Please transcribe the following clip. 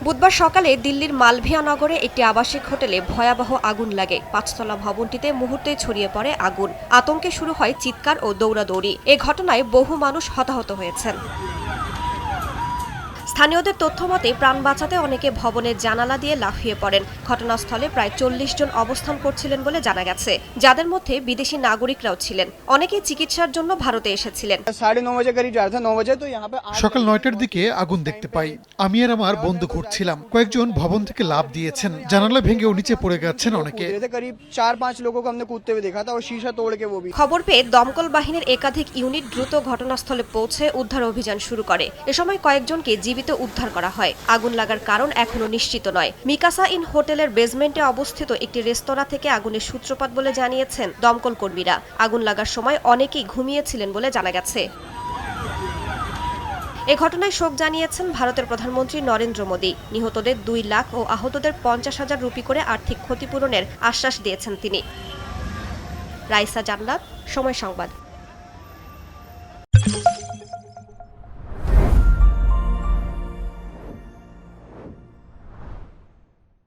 বুধবার সকালে দিল্লির মালভিয়া নগরে একটি আবাসিক হোটেলে ভয়াবহ আগুন লাগে। ৫তলা ভবনটিতে মুহূর্তেই ছড়িয়ে পড়ে আগুন। আতঙ্কে শুরু হয় চিৎকার ও দৌড়াদৌড়ি। এ ঘটনায় বহু মানুষ হতাহত হয়েছেন। স্থানীয়দের তথ্য মতে প্রাণ বাঁচাতে অনেকে ভবনের জানালা দিয়ে লাফিয়ে পড়েন। ঘটনাস্থলে প্রায় ৪০ জন অবস্থান করছিলেন বলে জানা গেছে, যাদের মধ্যে বিদেশি নাগরিকরাও ছিলেন। অনেকেই চিকিৎসার জন্য ভারতে এসেছিলেন। সকাল ৯টার দিকে আগুন দেখতে পাই। আমি আর আমার বন্ধু ঘুরছিলাম। কয়েকজন ভবন থেকে লাফ দিয়েছেন, জানালা ভেঙে নিচে পড়ে গেছেন অনেকে। খবর পেয়ে দমকল বাহিনীর একাধিক ইউনিট দ্রুত ঘটনাস্থলে পৌঁছে উদ্ধার অভিযান শুরু করে। এ সময় কয়েকজনকে জীবিত উদ্ধার করা হয়। আগুন লাগার কারণ এখনো নিশ্চিত নয়। মিকাসা ইন হোটেলের বেসমেন্টে অবস্থিত একটি রেস্তোরাঁ থেকে আগুনের সূত্রপাত বলে জানিয়েছেন দমকল কর্মীরা। আগুন লাগার সময় অনেকেই ঘুমিয়েছিলেন বলে জানা গেছে। এ ঘটনায় শোক জানিয়েছেন ভারতের প্রধানমন্ত্রী নরেন্দ্র মোদী। নিহতদের ২ লাখ ও আহতদের ৫০,০০০ রুপি করে আর্থিক ক্ষতিপূরণের আশ্বাস দিয়েছেন তিনি। রাইসা জান্নাত, সময় সংবাদ।